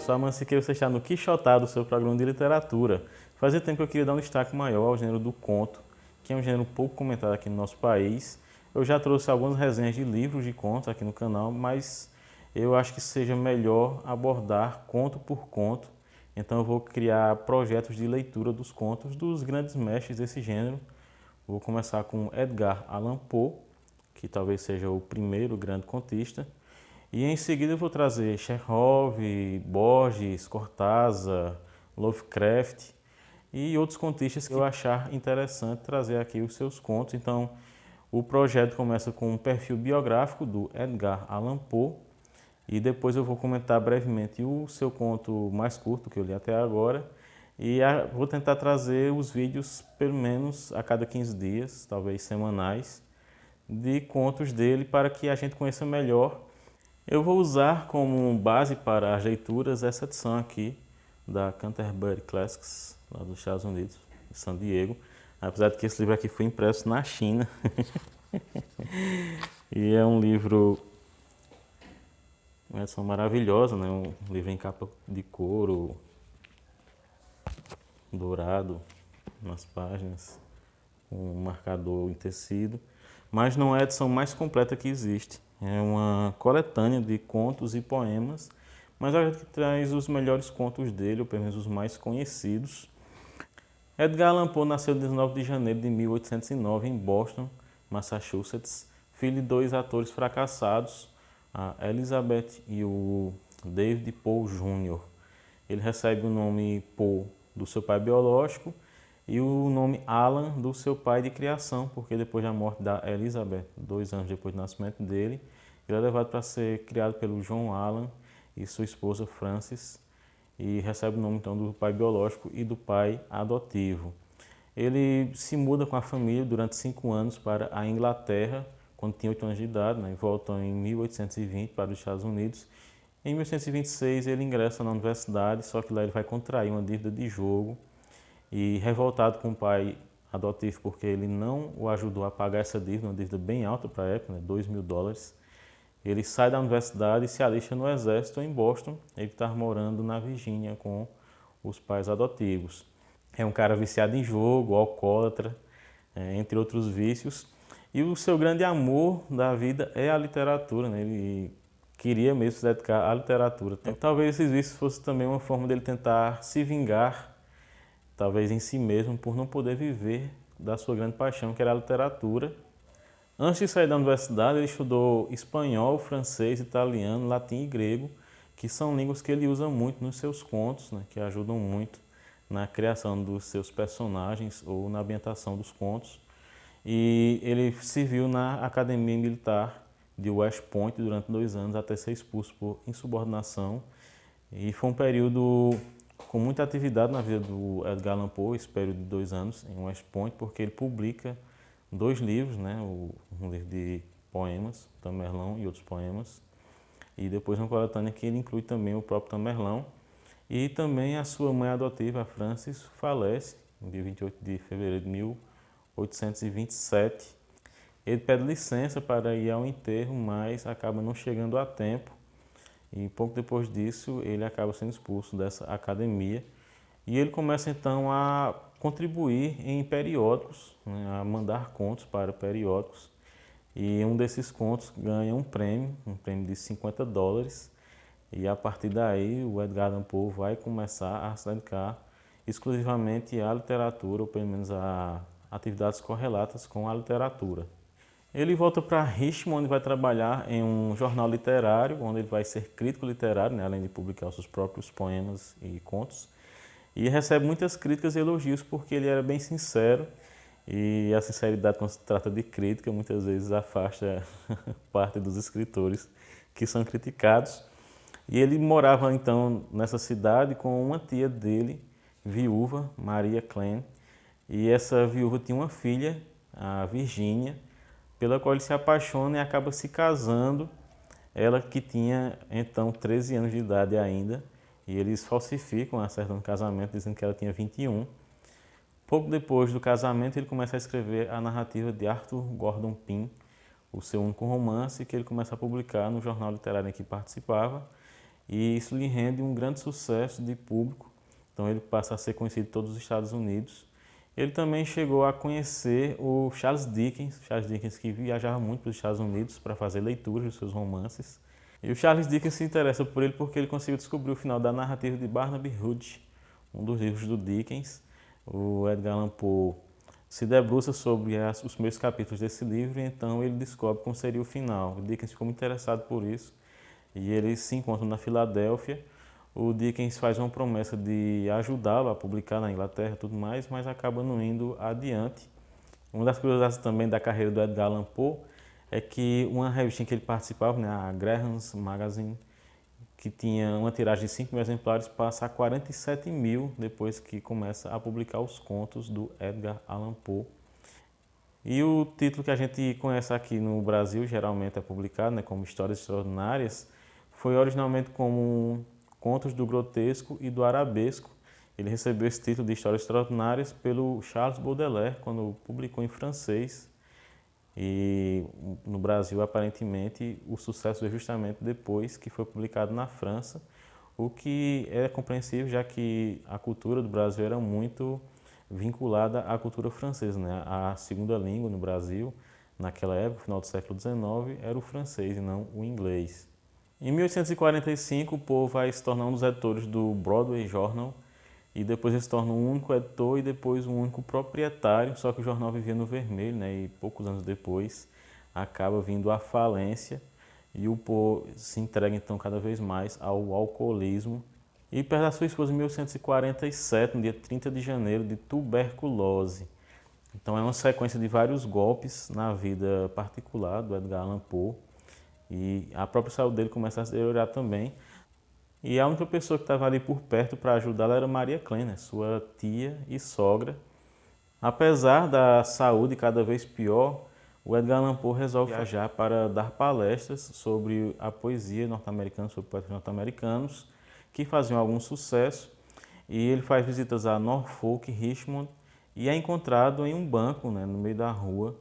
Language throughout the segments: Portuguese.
sou Aman Siqueira e você está no Quixotado, seu programa de literatura. Fazia tempo que eu queria dar um destaque maior ao gênero do conto, que é um gênero pouco comentado aqui no nosso país. Eu já trouxe algumas resenhas de livros de contos aqui no canal, mas eu acho que seja melhor abordar conto por conto. Então eu vou criar projetos de leitura dos contos dos grandes mestres desse gênero. Vou começar com Edgar Allan Poe, que talvez seja o primeiro grande contista. E em seguida eu vou trazer Chekhov, Borges, Cortázar, Lovecraft e outros contistas que eu achar interessante trazer aqui os seus contos. Então o projeto começa com um perfil biográfico do Edgar Allan Poe e depois eu vou comentar brevemente o seu conto mais curto que eu li até agora e vou tentar trazer os vídeos pelo menos a cada 15 dias, talvez semanais, de contos dele para que a gente conheça melhor. Eu vou usar como base para as leituras essa edição aqui da Canterbury Classics, lá dos Estados Unidos, de San Diego. Apesar de que esse livro aqui foi impresso na China. E é um livro, uma edição maravilhosa, né? Um livro em capa de couro, dourado nas páginas, com um marcador em tecido. Mas não é a edição mais completa que existe. É uma coletânea de contos e poemas, mas a gente traz os melhores contos dele, ou pelo menos os mais conhecidos. Edgar Allan Poe nasceu em 19 de janeiro de 1809 em Boston, Massachusetts, filho de dois atores fracassados, a Elizabeth e o David Poe Jr. Ele recebe o nome Poe do seu pai biológico e o nome Alan do seu pai de criação, porque depois da morte da Elizabeth, 2 anos depois do nascimento dele, ele é levado para ser criado pelo John Allan e sua esposa Frances, e recebe o nome então do pai biológico e do pai adotivo. Ele se muda com a família durante 5 anos para a Inglaterra, quando tinha 8 anos de idade, né, e volta em 1820 para os Estados Unidos. Em 1826 ele ingressa na universidade, só que lá ele vai contrair uma dívida de jogo e revoltado com o pai adotivo porque ele não o ajudou a pagar essa dívida, uma dívida bem alta para a época, né, $2.000. Ele sai da universidade e se alista no exército em Boston. Ele está morando na Virgínia com os pais adotivos. É um cara viciado em jogo, alcoólatra, entre outros vícios. E o seu grande amor da vida é a literatura, né? Ele queria mesmo se dedicar à literatura. Talvez esses vícios fossem também uma forma dele tentar se vingar, talvez em si mesmo, por não poder viver da sua grande paixão, que era a literatura. Antes de sair da universidade, ele estudou espanhol, francês, italiano, latim e grego, que são línguas que ele usa muito nos seus contos, né, que ajudam muito na criação dos seus personagens ou na ambientação dos contos. E ele serviu na Academia Militar de West Point durante 2 anos, até ser expulso por insubordinação. E foi um período com muita atividade na vida do Edgar Allan Poe, esse período de 2 anos em West Point, porque ele publica 2 livros, né? Um livro de poemas, Tamerlão e outros poemas, e depois uma coletânea que ele inclui também o próprio Tamerlão, e também a sua mãe adotiva, a Frances, falece no dia 28 de fevereiro de 1827. Ele pede licença para ir ao enterro, mas acaba não chegando a tempo, e pouco depois disso ele acaba sendo expulso dessa academia. E ele começa então a contribuir em periódicos, né, a mandar contos para periódicos. E um desses contos ganha um prêmio de $50. E a partir daí o Edgar Allan Poe vai começar a se dedicar exclusivamente à literatura, ou pelo menos a atividades correlatas com a literatura. Ele volta para Richmond, onde vai trabalhar em um jornal literário, onde ele vai ser crítico literário, né, além de publicar os seus próprios poemas e contos. E recebe muitas críticas e elogios porque ele era bem sincero, e a sinceridade, quando se trata de crítica, muitas vezes afasta parte dos escritores que são criticados. E ele morava então nessa cidade com uma tia dele, viúva, Maria Clean, e essa viúva tinha uma filha, a Virgínia, pela qual ele se apaixona e acaba se casando, ela que tinha então 13 anos de idade ainda. E eles falsificam a certidão de casamento, dizendo que ela tinha 21. Pouco depois do casamento, ele começa a escrever a narrativa de Arthur Gordon Pym, o seu único romance, que ele começa a publicar no jornal literário em que participava. e isso lhe rende um grande sucesso de público. Então ele passa a ser conhecido em todos os Estados Unidos. Ele também chegou a conhecer o Charles Dickens que viajava muito para os Estados Unidos para fazer leituras dos seus romances. E o Charles Dickens se interessa por ele porque ele conseguiu descobrir o final da narrativa de Barnaby Rudge, um dos livros do Dickens. O Edgar Allan Poe se debruça sobre os primeiros capítulos desse livro e então ele descobre como seria o final. O Dickens ficou muito interessado por isso e eles se encontram na Filadélfia. O Dickens faz uma promessa de ajudá-lo a publicar na Inglaterra e tudo mais, mas acaba não indo adiante. Uma das curiosidades também da carreira do Edgar Allan Poe é que uma revista em que ele participava, né, a Graham's Magazine, que tinha uma tiragem de 5 mil exemplares, passa a 47 mil depois que começa a publicar os contos do Edgar Allan Poe. E o título que a gente conhece aqui no Brasil, geralmente é publicado, né, como Histórias Extraordinárias, foi originalmente como Contos do Grotesco e do Arabesco. Ele recebeu esse título de Histórias Extraordinárias pelo Charles Baudelaire, quando publicou em francês. E no Brasil, aparentemente, o sucesso veio justamente depois que foi publicado na França, o que é compreensível, já que a cultura do Brasil era muito vinculada à cultura francesa, né? A segunda língua no Brasil, naquela época, final do século XIX, era o francês e não o inglês. Em 1845, o Poe vai se tornar um dos editores do Broadway Journal e depois ele se torna um único editor e depois um único proprietário, só que o jornal vivia no vermelho, né? E poucos anos depois acaba vindo à falência e o Poe se entrega então cada vez mais ao alcoolismo e perde a sua esposa em 1847, no dia 30 de janeiro, de tuberculose. Então é uma sequência de vários golpes na vida particular do Edgar Allan Poe e a própria saúde dele começa a se deteriorar também. E a única pessoa que estava ali por perto para ajudá-la era Maria Kleiner, sua tia e sogra. Apesar da saúde cada vez pior, o Edgar Allan Poe resolve viajar para dar palestras sobre a poesia norte-americana, sobre poetas norte-americanos, que faziam algum sucesso. E ele faz visitas a Norfolk, Richmond, e é encontrado em um banco, né, no meio da rua,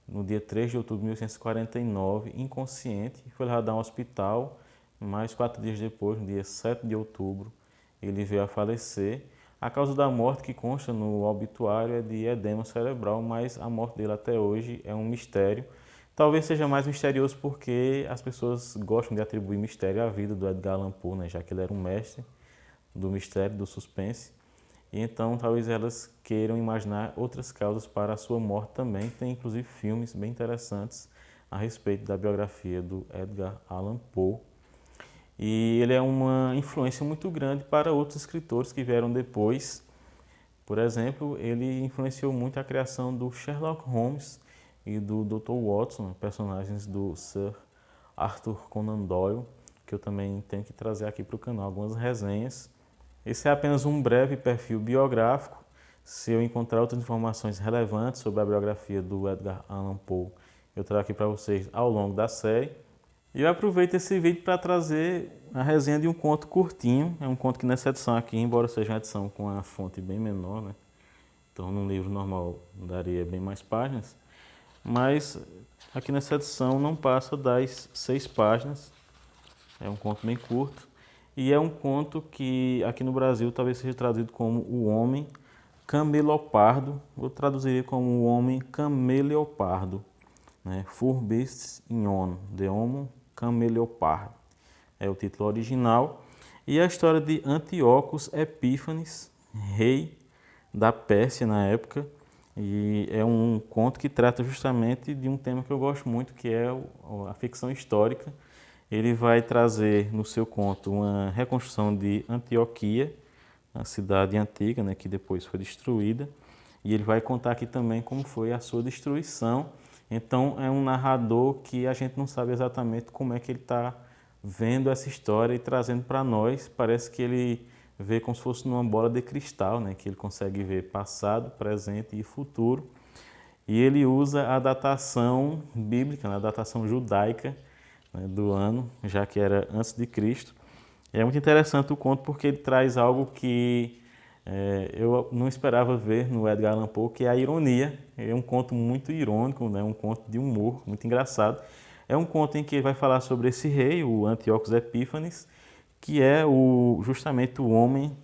no dia 3 de outubro de 1849, inconsciente, foi levado a um hospital, mas 4 dias depois, no dia 7 de outubro, ele veio a falecer. A causa da morte que consta no obituário é de edema cerebral, mas a morte dele até hoje é um mistério. Talvez seja mais misterioso porque as pessoas gostam de atribuir mistério à vida do Edgar Allan Poe, né, já que ele era um mestre do mistério, do suspense. E então talvez elas queiram imaginar outras causas para a sua morte também. Tem inclusive filmes bem interessantes a respeito da biografia do Edgar Allan Poe. E ele é uma influência muito grande para outros escritores que vieram depois. Por exemplo, ele influenciou muito a criação do Sherlock Holmes e do Dr. Watson, personagens do Sir Arthur Conan Doyle, que eu também tenho que trazer aqui para o canal algumas resenhas. Esse é apenas um breve perfil biográfico. Se eu encontrar outras informações relevantes sobre a biografia do Edgar Allan Poe, eu trago aqui para vocês ao longo da série. E eu aproveito esse vídeo para trazer a resenha de um conto curtinho. É um conto que nessa edição aqui, embora seja uma edição com a fonte bem menor, né? Então num livro normal daria bem mais páginas. Mas aqui nessa edição não passa das 6 páginas. É um conto bem curto. E é um conto que aqui no Brasil talvez seja traduzido como O Homem Camelopardo. Eu traduziria como O Homem Cameleopardo, né? Four Beasts in One, The Homo Cameleopardo. É o título original. E a história de Antíoco Epífanes, rei da Pérsia na época. E é um conto que trata justamente de um tema que eu gosto muito, que é a ficção histórica. Ele vai trazer no seu conto uma reconstrução de Antioquia, a cidade antiga, né, que depois foi destruída. E ele vai contar aqui também como foi a sua destruição. Então é um narrador que a gente não sabe exatamente como é que ele está vendo essa história e trazendo para nós. Parece que ele vê como se fosse numa bola de cristal, né, que ele consegue ver passado, presente e futuro. E ele usa a datação bíblica, a datação judaica, né, do ano, já que era antes de Cristo. E é muito interessante o conto porque ele traz algo que eu não esperava ver no Edgar Allan Poe, que é a ironia. É um conto muito irônico, né, um conto de humor, muito engraçado. É um conto em que ele vai falar sobre esse rei, o Antíoco Epífanes, que é justamente o homem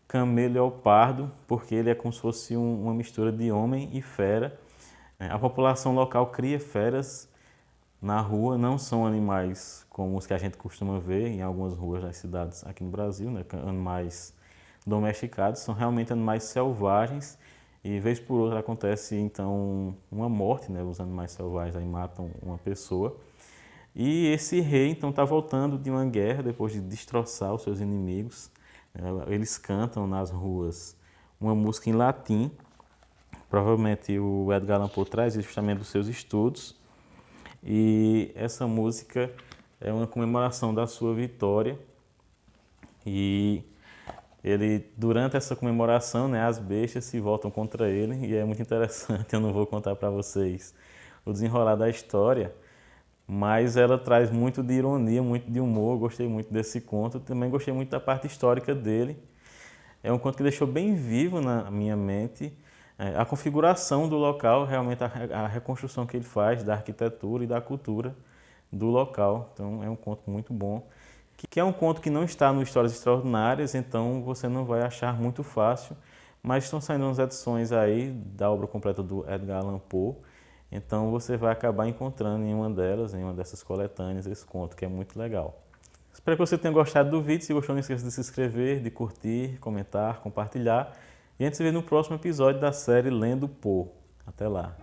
camelo-leopardo, porque ele é como se fosse uma mistura de homem e fera. A população local cria feras na rua, não são animais como os que a gente costuma ver em algumas ruas das cidades aqui no Brasil, né? Animais domesticados, são realmente animais selvagens e vez por outra acontece então uma morte, né? Os animais selvagens aí matam uma pessoa. E esse rei então está voltando de uma guerra depois de destroçar os seus inimigos. Eles cantam nas ruas uma música em latim. Provavelmente o Edgar Allan Poe traz isso justamente dos seus estudos. E essa música é uma comemoração da sua vitória. E ele, durante essa comemoração, né, as bestas se voltam contra ele e é muito interessante. Eu não vou contar para vocês o desenrolar da história, mas ela traz muito de ironia, muito de humor. Eu gostei muito desse conto. Também gostei muito da parte histórica dele. É um conto que deixou bem vivo na minha mente a configuração do local, realmente a reconstrução que ele faz da arquitetura e da cultura do local. Então é um conto muito bom, que é um conto que não está no Histórias Extraordinárias, então você não vai achar muito fácil, mas estão saindo umas edições aí da obra completa do Edgar Allan Poe, então você vai acabar encontrando em uma delas, em uma dessas coletâneas, esse conto, que é muito legal. Espero que você tenha gostado do vídeo. Se gostou, não esqueça de se inscrever, de curtir, comentar, compartilhar. E a gente se vê no próximo episódio da série Lendo Poe. Até lá!